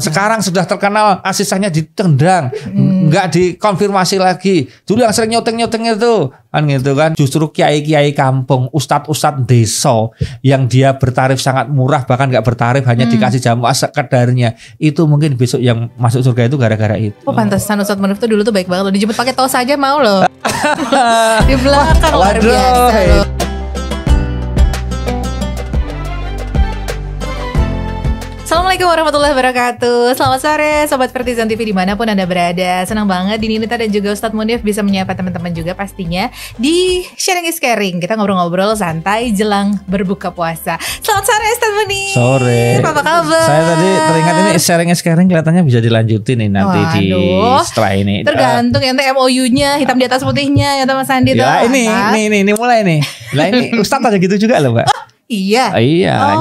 Sekarang sudah terkenal asisannya ditendang, nggak dikonfirmasi lagi. Dulu yang sering nyoteng itu kan gitu kan. Justru kiai-kiai kampung, ustadz-ustadz desa yang dia bertarif sangat murah, bahkan nggak bertarif, hanya dikasih jamu sekedarnya. Itu mungkin besok yang masuk surga itu gara-gara itu. Oh pantesan Ustadz Munif tuh dulu tuh baik banget loh. Dijemput pakai tos aja mau loh. Di belakang luar biasa loh. Assalamualaikum warahmatullahi wabarakatuh. Selamat sore Sobat Vertizon TV dimanapun Anda berada. Senang banget Dinita dan juga Ustadz Munif bisa menyapa teman-teman juga pastinya di Sharing is Caring. Kita ngobrol-ngobrol santai jelang berbuka puasa. Selamat sore Ustadz Munif. Sore. Apa kabar? Saya tadi teringat ini Sharing is Caring kelihatannya bisa dilanjutin nih nanti. Waduh, setelah ini. Tergantung ya MOU-nya hitam di atas putihnya ya Mas Andi. Ya ini mulai nih. Lah ini Ustadz ada gitu juga loh Mbak. Iya.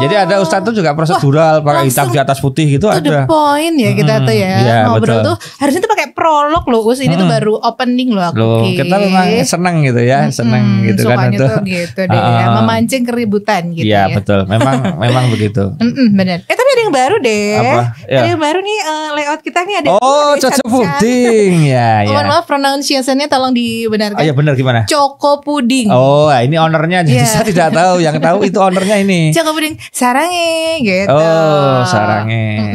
Jadi ada ustadz tuh juga prosedural pakai hitam di atas putih gitu ada. Itu the point ya kita tuh ya. Ngobrol tuh harusnya tuh pakai prolog loh. Ini tuh baru opening loh aku. Loh, kita memang senang gitu ya, senang gitu kan itu. Tuh gitu deh, memancing keributan gitu ya. Iya betul. Memang begitu. Benar. Tapi ada yang baru deh. Apa? Ya. Ada yang baru nih layout kita nih ada. Cocok puding ya. Mohon maaf pronunciation-nya tolong dibenarkan. Oh ya benar gimana? Choco puding. Oh ini ownernya jadi saya tidak tahu. Yang tahu itu ownernya ini. Choco puding sarange gitu. Oh sarange.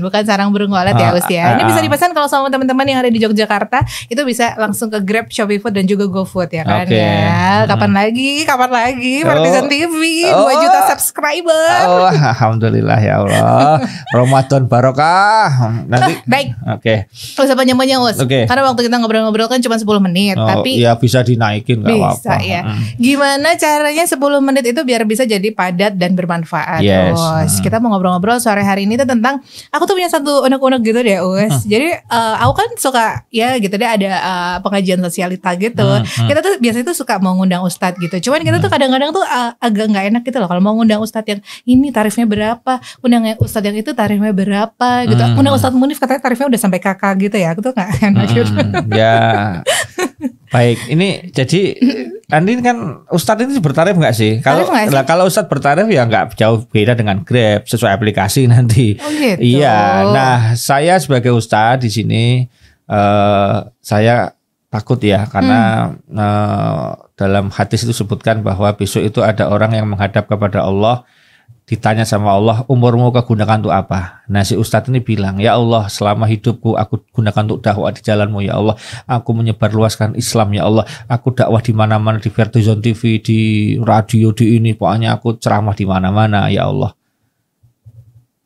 Bukan sarang burung walet ya Us ya. Ini bisa dipesan kalau sama teman-teman yang ada di Yogyakarta. Itu bisa langsung ke Grab, Shopee Food dan juga GoFood ya kan ya. Kapan lagi Vertizon TV 2 juta subscriber. Alhamdulillah ya Allah. Ramadan barokah. Nanti baik. Oke. Usah panjang-panjang Us. Karena waktu kita ngobrol-ngobrol kan cuma 10 menit. Tapi ya bisa dinaikin gak apa-apa. Bisa ya. Gimana caranya 10 menit itu biar bisa jadi padat dan bermanfaat. Us. Kita mau ngobrol-ngobrol sore hari ini tuh tentang, aku tuh punya satu unek-unek gitu deh Us. Jadi aku kan suka ya gitu deh ada pengajian sosialita gitu. Kita tuh biasanya tuh suka mau ngundang ustadz gitu. Cuman kita tuh kadang-kadang tuh agak nggak enak gitu loh kalau mau ngundang ustadz yang ini tarifnya berapa, undang ustadz yang itu tarifnya berapa gitu. Undang Ustadz Munif katanya tarifnya udah sampai kakak gitu ya. Aku tuh nggak enak gitu. Ya. Baik, ini jadi Andi kan Ustadz ini bertarif nggak sih? Kalau Ustadz bertarif ya nggak jauh beda dengan Grab sesuai aplikasi nanti. Oh gitu. Iya. Nah, saya sebagai Ustadz di sini saya takut ya karena dalam hadis itu sebutkan bahwa besok itu ada orang yang menghadap kepada Allah. Ditanya sama Allah, umurmu kegunakan untuk apa? Nah si Ustadz ini bilang, ya Allah selama hidupku aku gunakan untuk dakwah di jalanmu ya Allah. Aku menyebarluaskan Islam ya Allah. Aku dakwah di mana-mana, di Vertizon TV, di radio, di ini. Pokoknya aku ceramah di mana-mana ya Allah.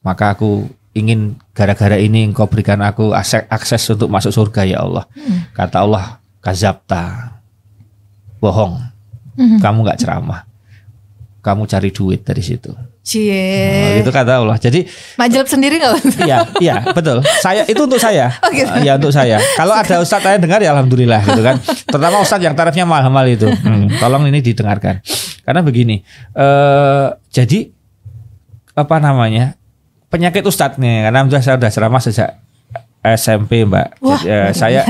Maka aku ingin gara-gara ini engkau berikan aku akses untuk masuk surga ya Allah. Kata Allah, kazabta, bohong. Kamu gak ceramah. Kamu cari duit dari situ. Itu kata Allah. Jadi majelep sendiri nggak? Iya betul. Itu untuk saya. Oh, gitu. Ya untuk saya. Kalau ada ustadz saya dengar ya alhamdulillah gitu kan. Terutama ustadz yang tarifnya mahal-mahal itu. Tolong ini didengarkan. Karena begini. Jadi apa namanya penyakit ustadz nih. Karena saya sudah ceramah sejak SMP Mbak. Wah, saya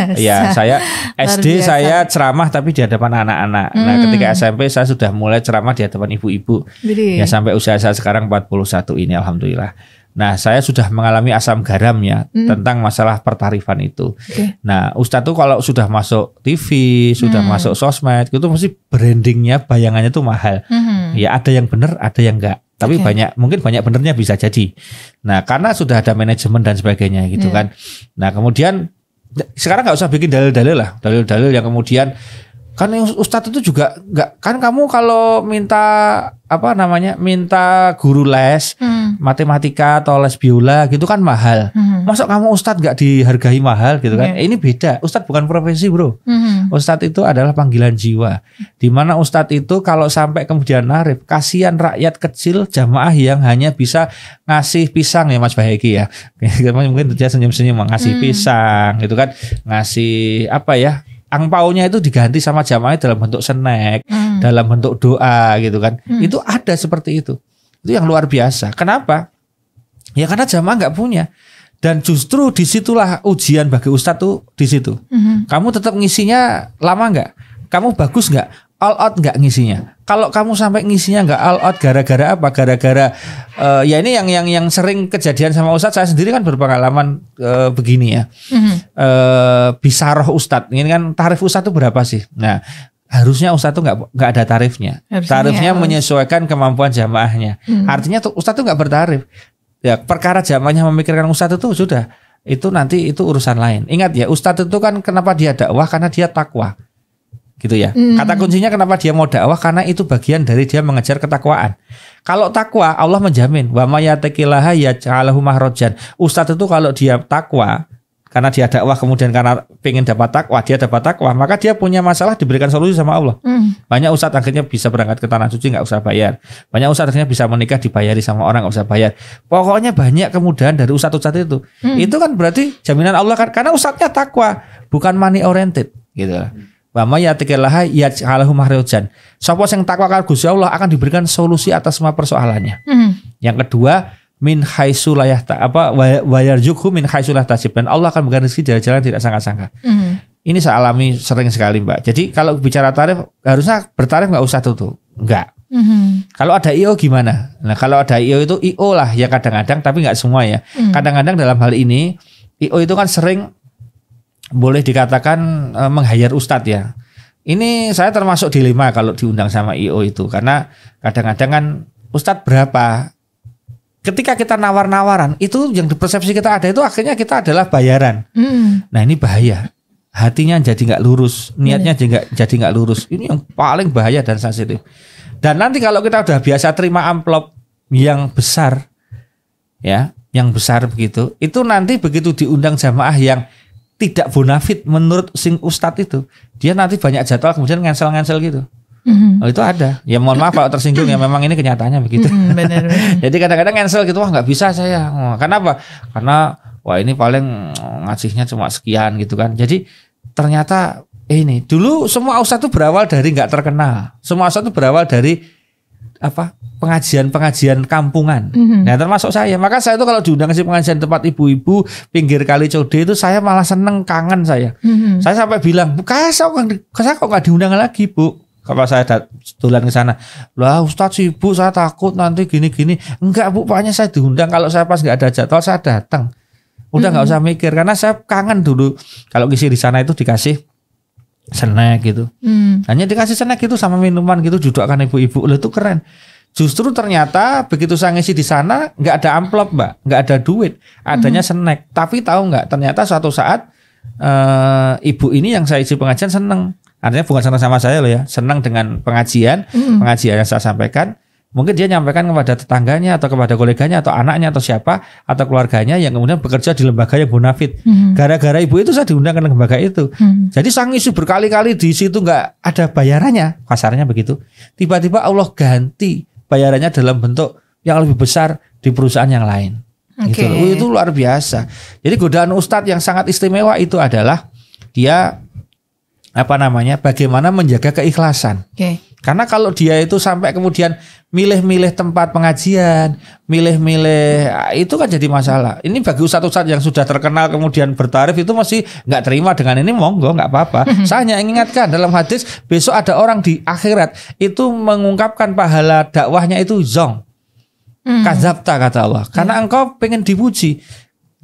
SD saya ceramah tapi di hadapan anak-anak. Nah ketika SMP saya sudah mulai ceramah di hadapan ibu-ibu. Ya sampai usia saya sekarang 41 ini alhamdulillah. Nah saya sudah mengalami asam garam ya tentang masalah pertarifan itu. Nah Ustadz tuh kalau sudah masuk TV, sudah masuk sosmed itu mesti brandingnya, bayangannya tuh mahal. Ya ada yang benar, ada yang enggak. Tapi mungkin banyak benernya bisa jadi. Nah karena sudah ada manajemen dan sebagainya gitu kan. Nah kemudian sekarang nggak usah bikin dalil-dalil lah, dalil-dalil yang kemudian kan Ustadz itu juga nggak, kan kamu kalau minta minta guru les matematika atau les biola gitu kan mahal. Masa kamu Ustadz nggak dihargai mahal gitu kan? Ini beda. Ustadz bukan profesi bro. Ustadz itu adalah panggilan jiwa. Dimana Ustadz itu kalau sampai kemudian narif, kasihan rakyat kecil jamaah yang hanya bisa ngasih pisang ya Mas Baheki ya. Mungkin dia senyum-senyum ngasih pisang gitu kan, ngasih apa ya? Angpaunya itu diganti sama jamaah dalam bentuk snack, dalam bentuk doa gitu kan. Itu ada seperti itu. Itu yang luar biasa. Kenapa? Ya karena jamaah nggak punya. Dan justru disitulah ujian bagi Ustadz tuh di situ. Kamu tetap ngisinya lama nggak? Kamu bagus nggak? all out nggak ngisinya. Kalau kamu sampai ngisinya nggak all out gara-gara apa? Gara-gara ya ini yang sering kejadian sama Ustadz. Saya sendiri kan berpengalaman begini ya. Bisaroh Ustadz. Ini kan tarif Ustadz itu berapa sih? Nah, harusnya Ustadz tuh nggak ada tarifnya. Tarifnya menyesuaikan kemampuan jamaahnya. Artinya tuh Ustadz tuh nggak bertarif. Ya, perkara jamaahnya memikirkan Ustadz itu sudah. Itu nanti itu urusan lain. Ingat ya, Ustadz itu kan kenapa dia dakwah? Karena dia takwa. Gitu ya. Kata kuncinya kenapa dia mau dakwah, karena itu bagian dari dia mengejar ketakwaan. Kalau takwa, Allah menjamin wa may yattaqillaha yaj'alhu makhrajan. Ustadz itu kalau dia takwa, karena dia dakwah kemudian karena pengen dapat takwa, dia dapat takwa, maka dia punya masalah diberikan solusi sama Allah. Banyak ustadz akhirnya bisa berangkat ke tanah suci nggak usah bayar. Banyak ustadz akhirnya bisa menikah dibayari sama orang nggak usah bayar. Pokoknya banyak kemudahan dari ustadz-ustadz itu. Itu kan berarti jaminan Allah kan, karena ustadznya takwa, bukan money oriented gitu. Wa may yattaqillaha yaj'alhu makhrajan. Sapa sing takwa karo Gusti Allah akan diberikan solusi atas semua persoalannya. Yang kedua, min haitsu la wa yarzuqhu min haitsu la yahtasib, dan Allah akan memberikan rezeki dari jalan tidak sangka-sangka. Ini saya alami sering sekali, Mbak. Jadi kalau bicara tarif, harusnya bertarif nggak usah tutup, nggak. Kalau ada IO gimana? Nah, kalau ada IO itu IO lah ya kadang-kadang, tapi nggak semua ya. Kadang-kadang dalam hal ini IO itu kan sering boleh dikatakan meng-hire ustadz ya. Ini saya termasuk dilema kalau diundang sama IO itu, karena kadang-kadang kan ustadz berapa? Ketika kita nawar-nawaran, itu yang di persepsi kita ada itu akhirnya kita adalah bayaran. Nah ini bahaya. Hatinya jadi nggak lurus, niatnya jadi nggak lurus. Ini yang paling bahaya dan sensitif. Dan nanti kalau kita udah biasa terima amplop yang besar, ya, yang besar begitu, itu nanti begitu diundang jamaah yang tidak bonafit menurut sing ustadz itu, dia nanti banyak jadwal kemudian ngensel-ngensel gitu. Oh, itu ada. Ya mohon maaf kalau tersinggung ya, memang ini kenyataannya begitu. Benar. Jadi kadang-kadang cancel gitu, wah nggak bisa saya. Kenapa? Karena wah ini paling ngasihnya cuma sekian gitu kan. Jadi ternyata ini dulu semua ustadz itu berawal dari nggak terkenal. Semua ustadz itu berawal dari apa? Pengajian kampungan. Nah termasuk saya. Maka saya itu kalau diundang ke pengajian tempat ibu-ibu pinggir kali Code itu saya malah seneng, kangen saya. Saya sampai bilang, saya kok nggak diundang lagi, Bu? Kalau saya tulan ke sana, lah Ustadz sibuk, saya takut nanti gini-gini. Enggak, Bu, pokoknya saya diundang. Kalau saya pas nggak ada jadwal saya datang. Udah nggak usah mikir, karena saya kangen dulu. Kalau ngisi di sana itu dikasih snack gitu. Hanya dikasih snack gitu sama minuman gitu, dudukkan ibu-ibu. Itu keren. Justru ternyata begitu saya ngisi di sana nggak ada amplop, Mbak, nggak ada duit, adanya snack. Tapi tahu nggak? Ternyata suatu saat ibu ini yang saya isi pengajian seneng. Artinya bukan senang sama saya loh ya, senang dengan pengajian yang saya sampaikan. Mungkin dia nyampaikan kepada tetangganya atau kepada koleganya atau anaknya atau siapa atau keluarganya yang kemudian bekerja di lembaga yang bonafit. Gara-gara ibu itu saya diundang ke lembaga itu. Jadi saya ngisi berkali-kali di situ nggak ada bayarannya, kasarnya begitu. Tiba-tiba Allah ganti bayarannya dalam bentuk yang lebih besar di perusahaan yang lain. Gitu loh. Itu luar biasa. Jadi godaan ustadz yang sangat istimewa itu adalah dia bagaimana menjaga keikhlasan. Karena kalau dia itu sampai kemudian milih-milih tempat pengajian, milih-milih, itu kan jadi masalah. Ini bagi ustadz-ustadz yang sudah terkenal kemudian bertarif itu masih nggak terima dengan ini, monggo nggak apa-apa. Saya hanya ingatkan dalam hadis besok ada orang di akhirat itu mengungkapkan pahala dakwahnya itu zong, kadzabta kata Allah. Karena engkau pengen dipuji.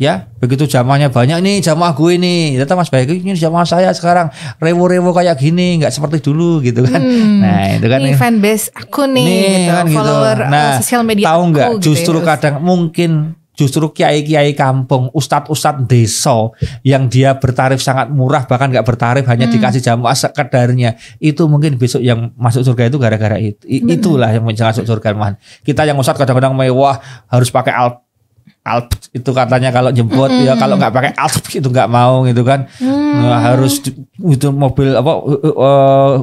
Ya, begitu jamaahnya banyak nih, jamaah gue nih. Ternyata Mas Baik, ini jamaah saya sekarang rewo-rewo kayak gini, nggak seperti dulu gitu kan. Nah, itu kan ini fanbase aku nih gitu, kan follower gitu. Nah, sosial media tahu aku nggak? Gitu justru ya, kadang mungkin justru kiai-kiai kampung, ustadz-ustadz desa yang dia bertarif sangat murah, bahkan nggak bertarif, hanya dikasih jamaah sekedarnya, itu mungkin besok yang masuk surga itu gara-gara itu. Itulah yang masuk surga. Kita yang ustadz kadang-kadang mewah harus pakai Alp itu katanya kalau jemput ya, kalau nggak pakai Alp itu nggak mau gitu kan. Harus itu mobil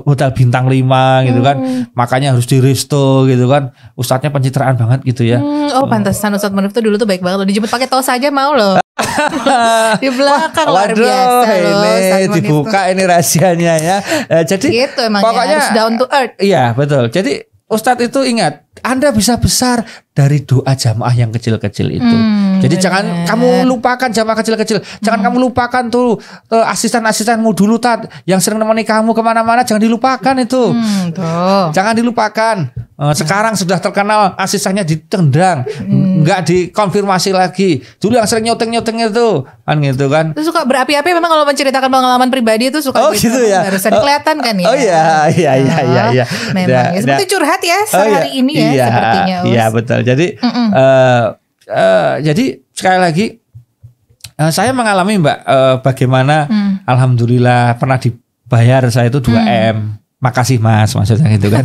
hotel bintang 5 gitu kan, makanya harus di resto gitu kan. Ustadznya pencitraan banget gitu ya. Pantesan Ustadz Munif tuh dulu tuh baik banget loh, dijemput pakai tos aja mau loh. Di belakang luar biasa loh. Ini dibuka ini rahasianya ya. Jadi gitu emang pokoknya harus down to earth. Iya betul. Jadi Ustadz itu ingat, Anda bisa besar dari doa jamaah yang kecil-kecil itu. Jadi jangan kamu lupakan jamaah kecil-kecil. Jangan kamu lupakan tuh asisten-asistenmu dulu yang sering nemani kamu kemana-mana. Jangan dilupakan itu. Jangan dilupakan. Sekarang sudah terkenal asistennya ditendang, nggak dikonfirmasi lagi. Dulu yang sering nyoteng itu kan gitu kan. Itu suka berapi-api memang kalau menceritakan pengalaman pribadi itu suka gitu ya. Harus kelihatan kan ya. Oh iya. Memang ya. Seperti curhat ya sehari ini ya sepertinya. Iya betul. Jadi sekali lagi saya mengalami Mbak bagaimana alhamdulillah pernah dibayar saya itu 2M. Makasih Mas, maksudnya gitu kan.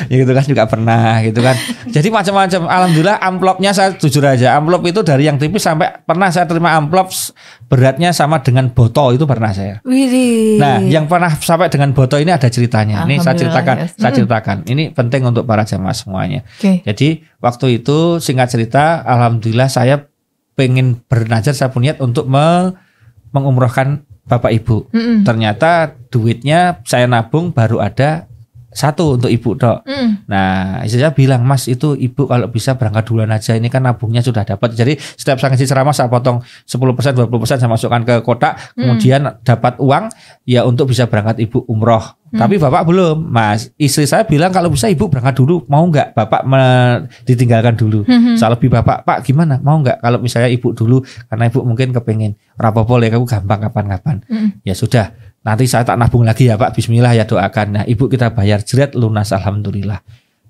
Ya gitu kan juga pernah gitu kan. Jadi macam-macam. Alhamdulillah amplopnya saya jujur aja. Amplop itu dari yang tipis sampai pernah saya terima amplop beratnya sama dengan botol itu pernah saya. Widih. Nah, yang pernah sampai dengan botol ini ada ceritanya. Ini saya ceritakan. Ini penting untuk para jamaah semuanya. Jadi waktu itu singkat cerita, alhamdulillah saya pengen bernazar, saya punya niat untuk mengumrohkan Bapak Ibu. Ternyata duitnya saya nabung baru ada 1 untuk Ibu dok. Nah saya bilang, Mas itu Ibu kalau bisa berangkat duluan aja, ini kan nabungnya sudah dapat. Jadi setiap saya ngisi ceramah saya potong 10%, 20% saya masukkan ke kotak, kemudian dapat uang ya untuk bisa berangkat Ibu umroh. Tapi Bapak belum, Mas. Istri saya bilang kalau bisa Ibu berangkat dulu, mau nggak? Bapak ditinggalkan dulu. Saya lebih Bapak, Pak gimana? Mau nggak kalau misalnya Ibu dulu, karena Ibu mungkin kepengen rapopo ya, kamu gampang kapan-kapan. Ya sudah. Nanti saya tak nabung lagi ya Pak, bismillah ya doakan. Nah Ibu kita bayar jeret lunas alhamdulillah.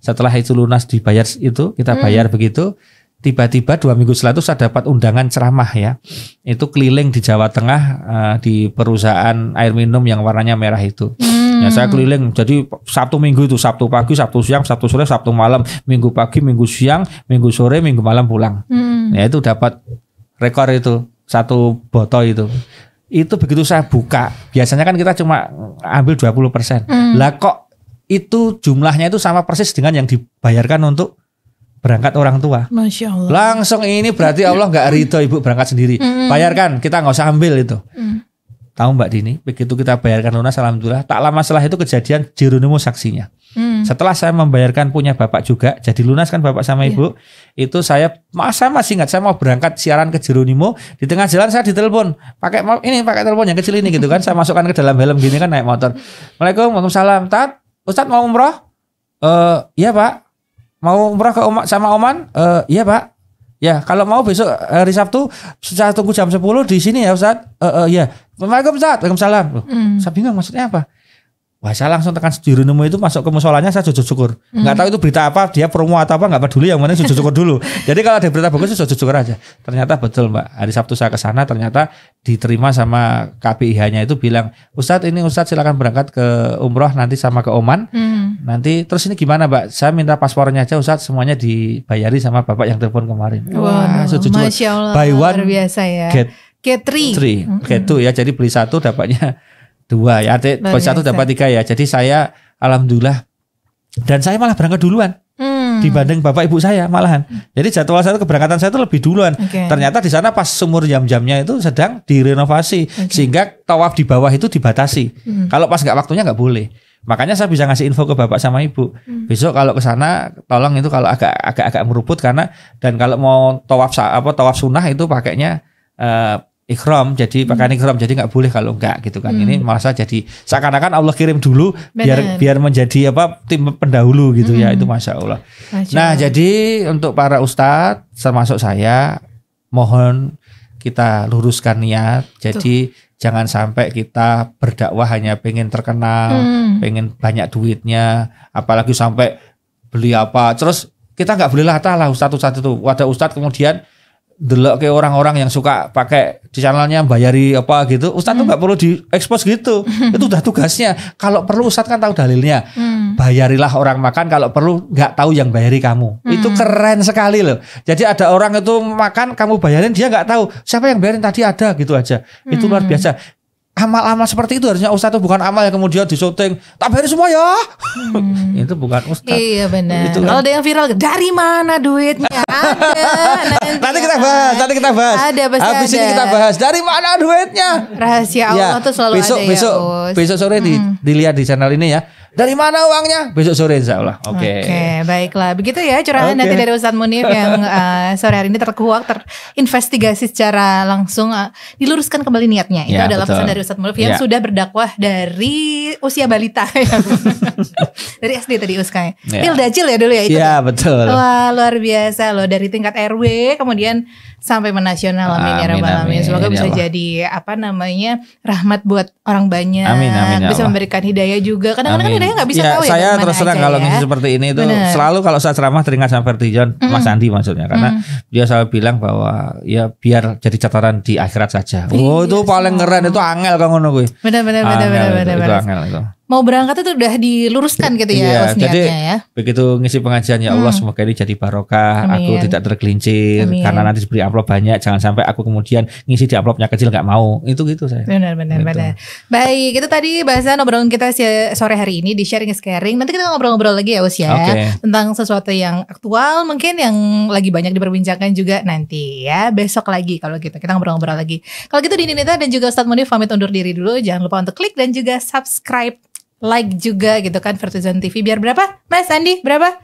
Setelah itu lunas dibayar itu, kita bayar begitu. Tiba-tiba 2 minggu setelah itu saya dapat undangan ceramah ya. Itu keliling di Jawa Tengah di perusahaan air minum yang warnanya merah itu. Ya saya keliling, jadi Sabtu Minggu itu, Sabtu pagi, Sabtu siang, Sabtu sore, Sabtu malam, Minggu pagi, Minggu siang, Minggu sore, Minggu malam pulang. Ya itu dapat rekor itu, 1 botol itu. Itu begitu saya buka, biasanya kan kita cuma ambil 20%. Lah kok itu jumlahnya itu sama persis dengan yang dibayarkan untuk berangkat orang tua. Masya Allah. Langsung ini berarti Allah nggak ridho Ibu berangkat sendiri. Bayarkan, kita nggak usah ambil itu. Tahu Mbak Dini, begitu kita bayarkan lunas alhamdulillah, tak lama setelah itu kejadian Jeronimo saksinya. Setelah saya membayarkan punya Bapak juga, jadi lunas kan Bapak sama Ibu. Itu saya masih ingat, saya mau berangkat siaran ke Jeronimo, di tengah jalan saya ditelepon, pakai telepon yang kecil ini gitu kan, saya masukkan ke dalam helm gini kan naik motor. Assalamualaikum, waalaikumsalam. Ustadz mau umroh? Iya Pak. Mau umroh ke sama Oman? Iya Pak. Ya, kalau mau besok hari Sabtu saya tunggu jam 10 di sini ya Ustadz. Iya. Assalamualaikum Ustadz. Waalaikumsalam. Saya bingung maksudnya apa? Wah, saya langsung tekan Jeronimo itu, masuk ke musolanya, saya sujud syukur. Nggak tahu itu berita apa, dia promo atau apa, nggak peduli, yang mana sujud syukur dulu. Jadi kalau ada berita bagus sujud syukur aja. Ternyata betul Mbak, hari Sabtu saya ke sana, ternyata diterima sama KPIH-nya itu bilang, Ustadz silakan berangkat ke umroh nanti sama ke Oman. Nanti terus ini gimana Mbak? Saya minta paspornya aja Ustadz, semuanya dibayari sama Bapak yang telepon kemarin. Wah, sujud syukur. Masya Allah, buy one, luar biasa ya. Get 3. Get 2 ya, jadi beli 1 dapatnya 2 ya, beli 1 dapat 3 ya. Jadi saya alhamdulillah, dan saya malah berangkat duluan dibanding Bapak Ibu saya malahan. Jadi jadwal saya keberangkatan saya itu lebih duluan. Ternyata di sana pas sumur jam-jamnya itu sedang direnovasi, sehingga tawaf di bawah itu dibatasi. Kalau pas nggak waktunya nggak boleh. Makanya saya bisa ngasih info ke Bapak sama Ibu. Besok kalau ke sana tolong itu kalau agak meruput, karena dan kalau mau tawaf sunnah itu pakainya ikhram, jadi pakaian ikhram, jadi nggak boleh kalau enggak gitu kan. Ini malah jadi seakan-akan Allah kirim dulu biar menjadi tim pendahulu gitu ya. Itu Masya Allah. Nah jadi untuk para ustadz termasuk saya, mohon kita luruskan niat. Jadi jangan sampai kita berdakwah hanya pengen terkenal, pengen banyak duitnya, apalagi sampai beli apa. Terus kita nggak boleh latah lah ustadz itu. Ada ustadz kemudian delok ke orang-orang yang suka pakai di channelnya bayari apa gitu, Ustadz tuh nggak perlu diekspos gitu. Itu udah tugasnya. Kalau perlu Ustadz kan tahu dalilnya. Bayarilah orang makan, kalau perlu nggak tahu yang bayari kamu. Itu keren sekali loh. Jadi ada orang itu makan, kamu bayarin, dia nggak tahu siapa yang bayarin tadi, ada gitu aja. Itu luar biasa. Amal-amal seperti itu harusnya Ustadz itu bukan amal yang kemudian disyuting, tak bayar semua ya. Itu bukan Ustadz. Iya benar. Kan. Kalau ada yang viral, dari mana duitnya? Ada. Nanti kita bahas. Ada, pasti habis ada. Ini kita bahas dari mana duitnya. Rahasia Allah tuh selalu besok, ada besok sore dilihat di channel ini ya. Dari mana uangnya? Besok sore insyaallah. Oke, baiklah. Begitu ya curahan nanti dari Ustadz Munif yang sore hari ini terinvestigasi secara langsung, diluruskan kembali niatnya. Itu adalah pesan dari Ustadz Munif yang sudah berdakwah dari usia balita. Dari SD tadi Uskay. Hildacil ya dulu ya itu. Iya, betul. Wah, luar biasa loh, dari tingkat RW kemudian sampai menasional. Amin ya rabbal alamin. Semoga bisa jadi rahmat buat orang banyak. Amin, bisa memberikan hidayah juga. Kadang-kadang kan hidayah nggak bisa tahu ya. Saya terus terang kalau ngisi seperti ini itu selalu kalau saya ceramah teringat sama Vertijon, Mas Andi maksudnya, karena dia selalu bilang bahwa ya biar jadi catatan di akhirat saja. Itu paling keren, itu angel kan ngono kuwi. Benar. Itu angel itu. Mau berangkat itu udah diluruskan gitu ya, jadi ya. Begitu ngisi pengajian, ya Allah semoga ini jadi barokah. Amin. Aku tidak tergelincir karena nanti diberi amplop banyak, jangan sampai aku kemudian ngisi di amplopnya kecil, nggak mau. Itu gitu saya. Benar. Baik, itu tadi bahasan obrolan kita sore hari ini di Sharing is Caring. Nanti kita ngobrol-ngobrol lagi ya Us ya, tentang sesuatu yang aktual mungkin yang lagi banyak diperbincangkan juga nanti ya, besok lagi kalau gitu kita ngobrol-ngobrol lagi. Kalau gitu Dinita dan juga Ustadz Munif pamit undur diri dulu. Jangan lupa untuk klik dan juga subscribe, like juga gitu kan Vertijon TV. Biar berapa Mas Andi? Berapa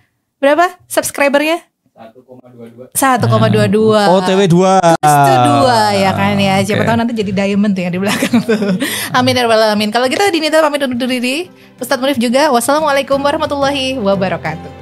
subscribernya? 1,22. OTW 2. Itu 2 ya kan ya. Siapa tahu nanti jadi diamond tuh yang di belakang tuh. Amin ya rabbal alamin. Kalau kita Dinita pamit undur diri, Ustadz Munif juga. Wassalamualaikum warahmatullahi wabarakatuh.